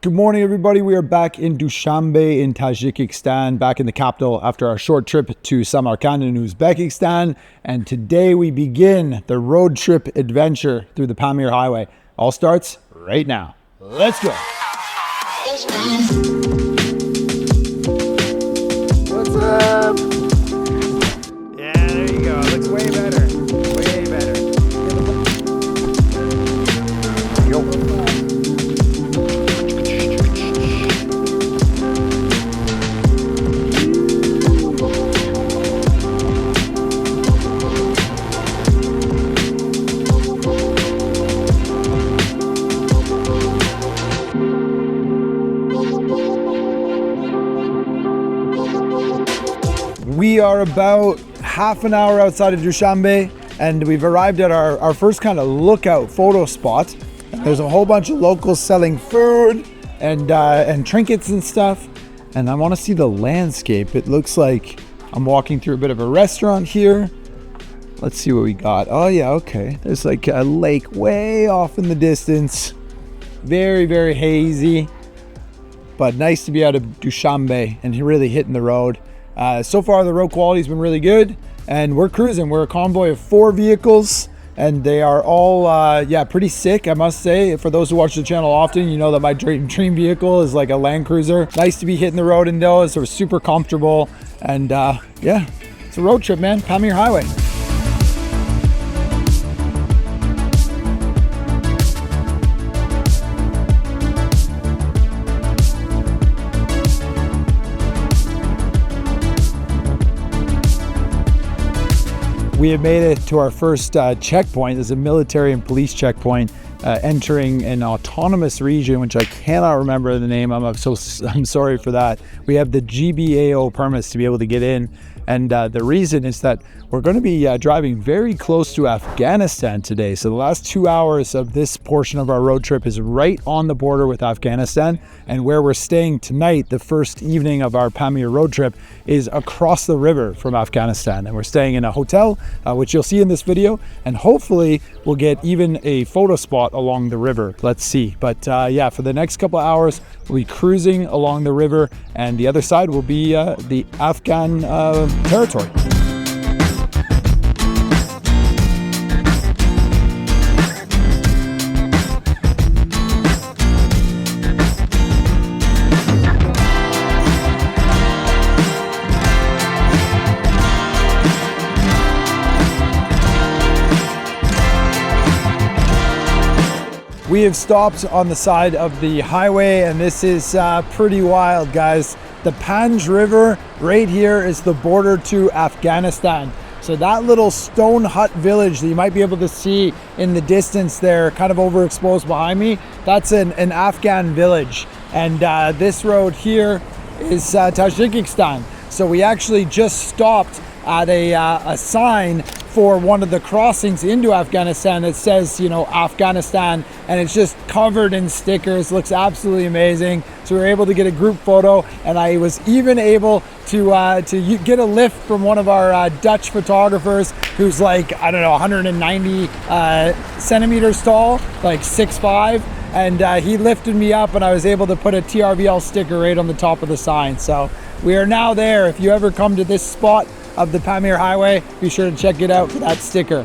Good morning, everybody. We are back in Dushanbe in Tajikistan, back in the capital after our short trip to Samarkand in Uzbekistan. And today we begin the road trip adventure through the Pamir Highway. All starts right now. Let's go. What's up? Yeah, there you go. It looks way better. Way better. Yo. We are about half an hour outside of Dushanbe, and we've arrived at our first kind of lookout photo spot. There's a whole bunch of locals selling food and trinkets and stuff. And I want to see the landscape. It looks like I'm walking through a bit of a restaurant here. Let's see what we got. Oh yeah, okay. There's like a lake way off in the distance. Very, very hazy, but nice to be out of Dushanbe and really hitting the road. So far the road quality's been really good, and we're cruising. We're a convoy of 4 vehicles, and they are all pretty sick, I must say. For those who watch the channel often, you know that my dream vehicle is like a Land Cruiser. Nice to be hitting the road in those. They're super comfortable, and yeah, it's a road trip, man. Pamir Highway. We have made it to our first checkpoint. There's a military and police checkpoint entering an autonomous region, which I cannot remember the name. I'm sorry for that. We have the GBAO permits to be able to get in. And the reason is that we're going to be driving very close to Afghanistan today. So the last 2 hours of this portion of our road trip is right on the border with Afghanistan. And where we're staying tonight, the first evening of our Pamir road trip, is across the river from Afghanistan. And we're staying in a hotel, which you'll see in this video. And hopefully we'll get even a photo spot along the river. Let's see. But yeah, for the next couple of hours, we'll be cruising along the river. And the other side will be the Afghan territory. We have stopped on the side of the highway, and this is pretty wild, guys. The Panj River right here is the border to Afghanistan. So that little stone hut village that you might be able to see in the distance there, kind of overexposed behind me, that's an Afghan village. And this road here is Tajikistan. So we actually just stopped at a sign for one of the crossings into Afghanistan that says, you know, Afghanistan, and it's just covered in stickers. Looks absolutely amazing. So we were able to get a group photo, and I was even able to get a lift from one of our Dutch photographers who's like, I don't know, 190 centimeters tall, like 6'5", and he lifted me up, and I was able to put a TRVL sticker right on the top of the sign. So we are now there. If you ever come to this spot of the Pamir Highway, be sure to check it out for that sticker.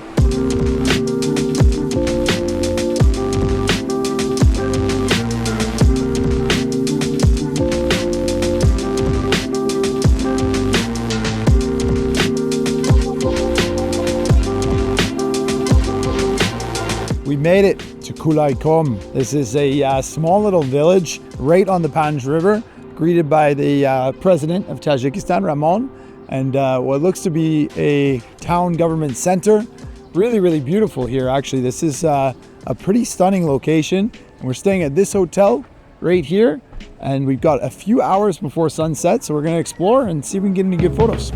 We made it to Kala-i-Khumb. This is a small little village right on the Panj River, greeted by the president of Tajikistan, Ramon, and what looks to be a town government center. Really, really beautiful here, actually. This is a pretty stunning location. And we're staying at this hotel right here, and we've got a few hours before sunset, so we're gonna explore and see if we can get any good photos.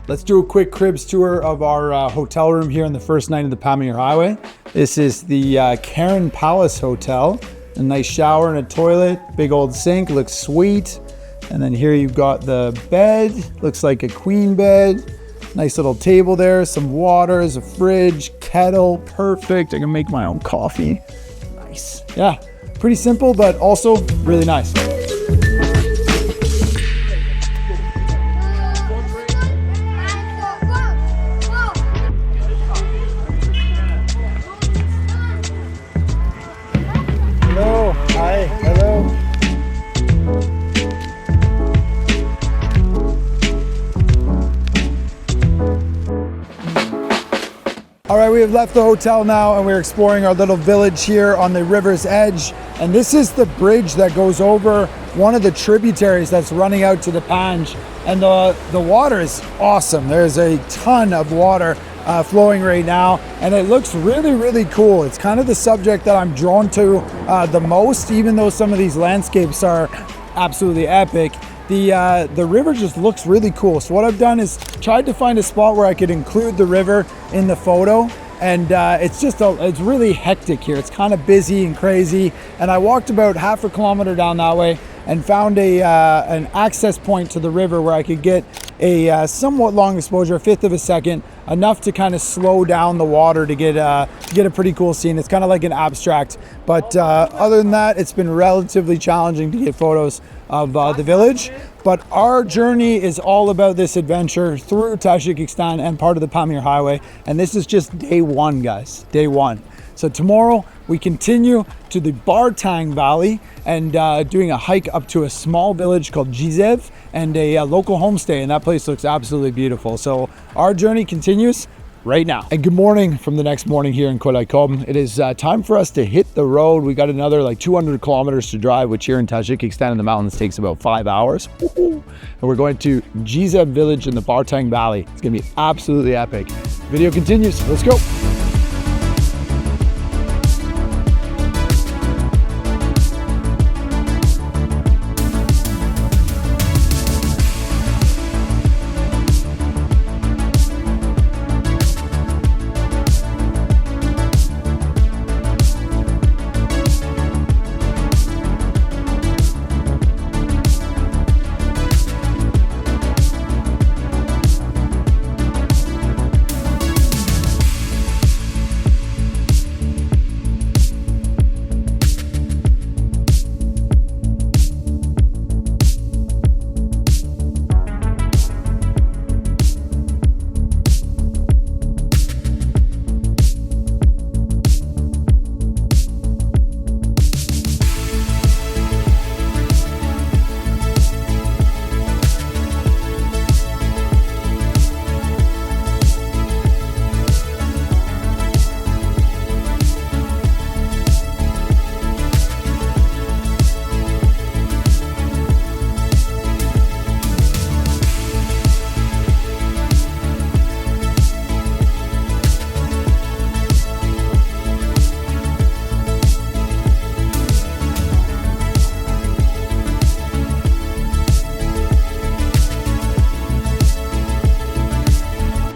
Let's do a quick cribs tour of our hotel room here on the first night of the Pamir Highway. This is the Karen Palace Hotel. a nice shower and a toilet, big old sink, looks sweet. And then here you've got the bed, looks like a queen bed. Nice little table there, some water, there's a fridge, kettle, perfect. I can make my own coffee. Nice. Yeah, pretty simple, but also really nice. Hello, hi, hello. All right, we have left the hotel now and we're exploring our little village here on the river's edge. And this is the bridge that goes over one of the tributaries that's running out to the Panj. And the water is awesome. There's a ton of water flowing right now and it looks really, really cool. It's kind of the subject that I'm drawn to the most, even though some of these landscapes are absolutely epic. The river just looks really cool. So what I've done is tried to find a spot where I could include the river in the photo. And it's really hectic here. It's kind of busy and crazy. And I walked about half a kilometer down that way and found an access point to the river where I could get a somewhat long exposure, a fifth of a second, enough to kind of slow down the water to get a pretty cool scene. It's kind of like an abstract, but other than that, it's been relatively challenging to get photos of the village. But our journey is all about this adventure through Tajikistan and part of the Pamir Highway. And this is just day one, guys, day one. So tomorrow we continue to the Bartang Valley and doing a hike up to a small village called Jizev and a local homestay, and that place looks absolutely beautiful. So our journey continues right now. And good morning from the next morning here in Kala-i-Khumb. It is time for us to hit the road. We got another like 200 kilometers to drive, which here in Tajikistan in the mountains takes about 5 hours. And we're going to Jizev village in the Bartang Valley. It's gonna be absolutely epic. Video continues, let's go.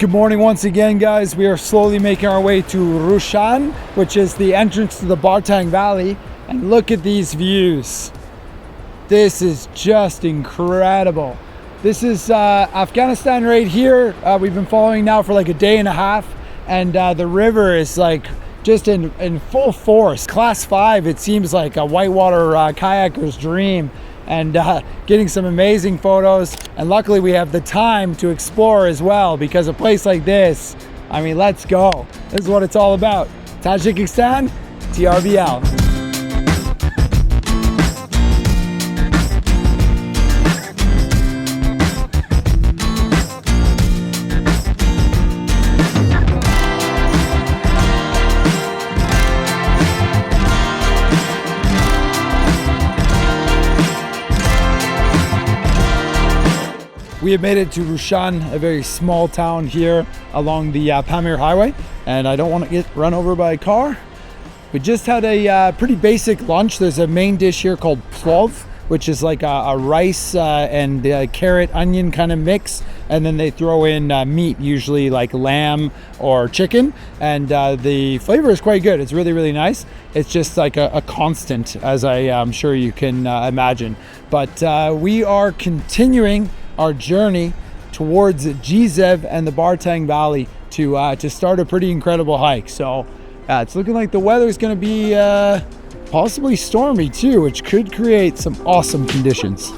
Good morning once again, guys. We are slowly making our way to Rushan, which is the entrance to the Bartang Valley. And look at these views. This is just incredible. This is Afghanistan right here. We've been following now for like a day and a half, and the river is like just in full force. Class 5, it seems like a whitewater kayaker's dream. And getting some amazing photos, and luckily we have the time to explore as well, because a place like this, I mean, let's go. This is what it's all about. Tajikistan, TRVL. We have made it to Rushan, a very small town here along the Pamir Highway, and I don't want to get run over by a car. We just had a pretty basic lunch. There's a main dish here called plov, which is like a rice and carrot onion kind of mix, and then they throw in meat, usually like lamb or chicken, and the flavor is quite good. It's really, really nice. It's just like a constant, as I'm sure you can imagine. But we are continuing our journey towards Jizev and the Bartang Valley to start a pretty incredible hike. So it's looking like the weather is going to be possibly stormy too, which could create some awesome conditions.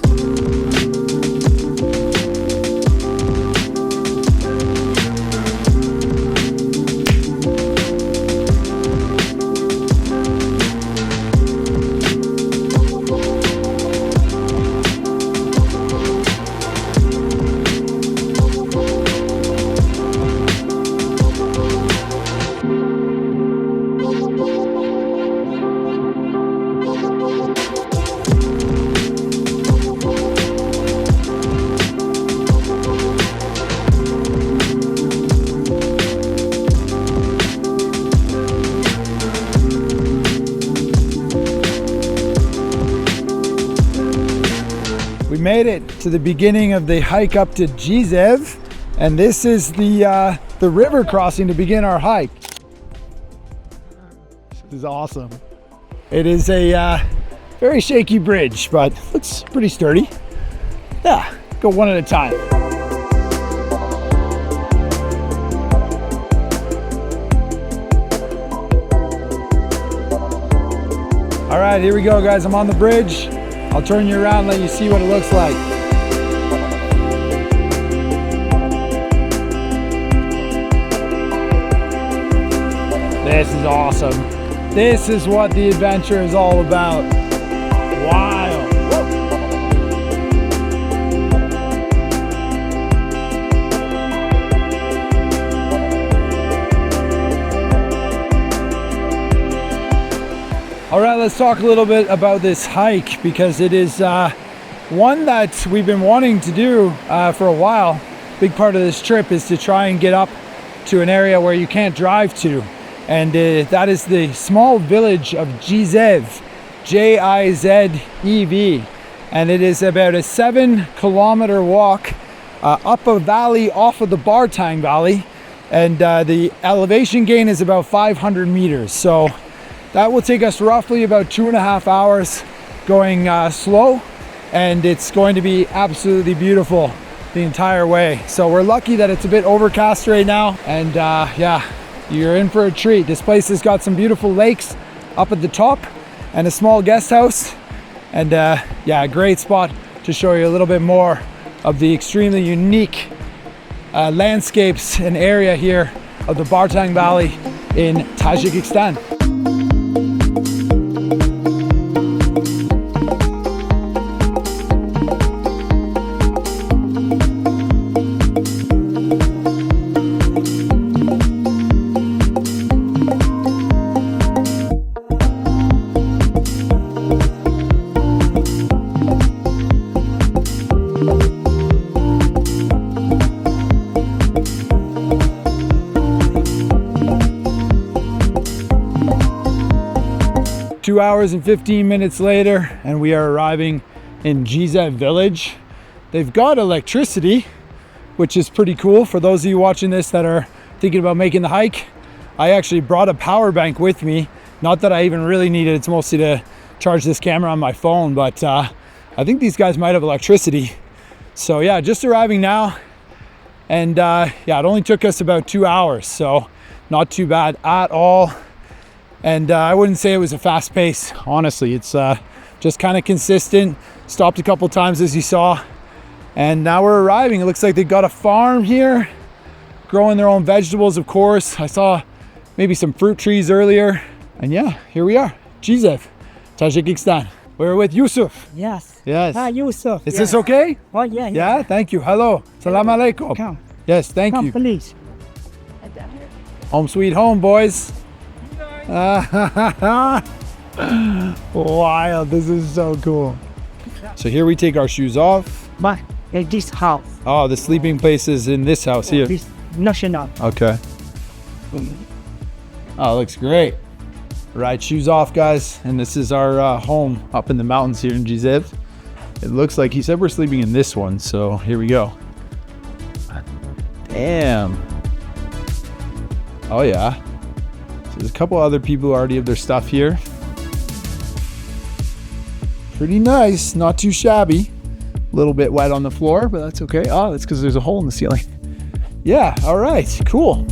We made it to the beginning of the hike up to Jizev, and this is the river crossing to begin our hike. This is awesome. It is a very shaky bridge, but looks pretty sturdy. Yeah, go one at a time. All right, here we go, guys. I'm on the bridge. I'll turn you around and let you see what it looks like. This is awesome. This is what the adventure is all about. Wild. All right, let's talk a little bit about this hike, because it is one that we've been wanting to do for a while. Big part of this trip is to try and get up to an area where you can't drive to, and that is the small village of Jizev, Jizev, and it is about a 7-kilometer walk up a valley off of the Bartang Valley, and the elevation gain is about 500 meters. So that will take us roughly about 2.5 hours going slow, and it's going to be absolutely beautiful the entire way. So we're lucky that it's a bit overcast right now, and yeah, you're in for a treat. This place has got some beautiful lakes up at the top and a small guest house, and yeah, a great spot to show you a little bit more of the extremely unique landscapes and area here of the Bartang Valley in Tajikistan. 2 hours and 15 minutes later, and we are arriving in Jizev village. They've got electricity, which is pretty cool. For those of you watching this that are thinking about making the hike, I actually brought a power bank with me. Not that I even really need it. It's mostly to charge this camera on my phone, but I think these guys might have electricity. So yeah, just arriving now. And yeah, it only took us about 2 hours, so not too bad at all. And I wouldn't say it was a fast pace, honestly. It's just kind of consistent. Stopped a couple times, as you saw. And now we're arriving. It looks like they've got a farm here, growing their own vegetables, of course. I saw maybe some fruit trees earlier. And yeah, here we are, Jizev, Tajikistan. We're with Yusuf. Yes. Yes. Hi, Yusuf. Is this okay? Oh, yeah. Yeah, thank you. Hello. Salam alaikum. Come. Yes, thank Come, you. please. Home sweet home, boys. Wild, this is so cool. So here we take our shoes off. But at this house. Oh, the sleeping place is in this house here. This national. Okay. Oh, looks great. Right, shoes off, guys. And this is our home up in the mountains here in Jizev. It looks like he said we're sleeping in this one, so here we go. Damn. Oh yeah. So there's a couple other people who already have their stuff here. Pretty nice, not too shabby. A little bit wet on the floor, but that's okay. Oh, that's because there's a hole in the ceiling. Yeah, all right, cool.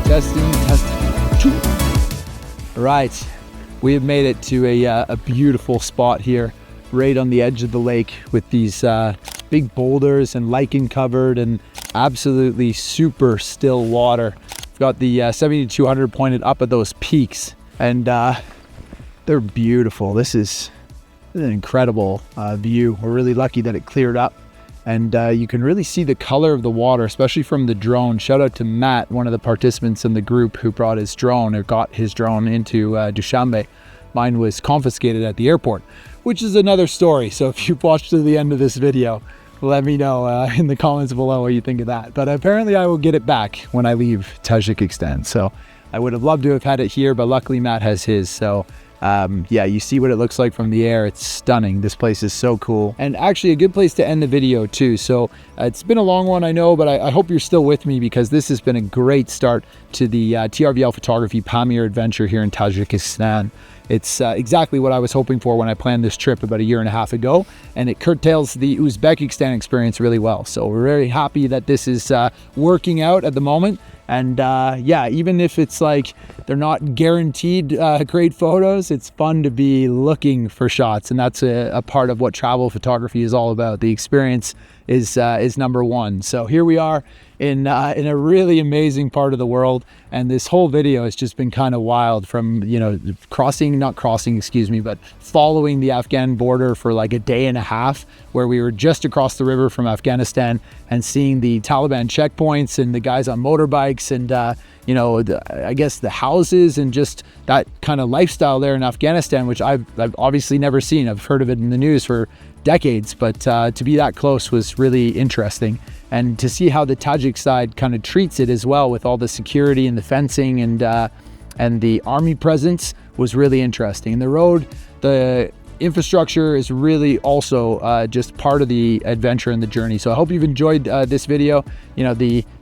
Testing. Right, we have made it to a beautiful spot here, right on the edge of the lake with these big boulders and lichen covered and absolutely super still water. We've got the 70-200 pointed up at those peaks, and they're beautiful. This is an incredible view. We're really lucky that it cleared up. And you can really see the color of the water, especially from the drone. Shout out to Matt, one of the participants in the group who brought his drone or got his drone into Dushanbe. Mine was confiscated at the airport, which is another story. So if you've watched to the end of this video, let me know in the comments below what you think of that. But apparently I will get it back when I leave Tajikistan. So I would have loved to have had it here, but luckily Matt has his. So yeah, you see what it looks like from the air. It's stunning. This place is so cool, and actually a good place to end the video too. So it's been a long one, I know, but I hope you're still with me, because this has been a great start to the TRVL Photography Pamir adventure here in Tajikistan. It's exactly what I was hoping for when I planned this trip about 1.5 years ago, and it curtails the Uzbekistan experience really well. So we're very happy that this is working out at the moment. And yeah, even if it's like they're not guaranteed great photos, it's fun to be looking for shots, and that's a part of what travel photography is all about. The experience is number one. So here we are in a really amazing part of the world, and this whole video has just been kind of wild, from but following the Afghan border for like 1.5 days, where we were just across the river from Afghanistan and seeing the Taliban checkpoints and the guys on motorbikes and I guess the houses and just that kind of lifestyle there in Afghanistan, which I've obviously never seen. I've heard of it in the news for decades, but to be that close was really interesting. And to see how the Tajik side kind of treats it as well, with all the security and the fencing and the army presence, was really interesting. And the road, the infrastructure is really also just part of the adventure and the journey. So I hope you've enjoyed this video.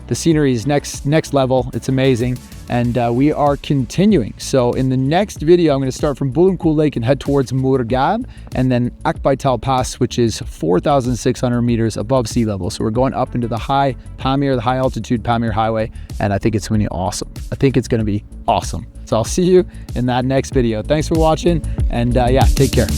The scenery is next level. It's amazing, and we are continuing. So in the next video, I'm going to start from Bulumkul Lake and head towards Murgab, and then Akbaital Pass, which is 4,600 meters above sea level. So we're going up into the high altitude Pamir Highway, and I think it's going to be awesome. So I'll see you in that next video. Thanks for watching, and yeah, take care.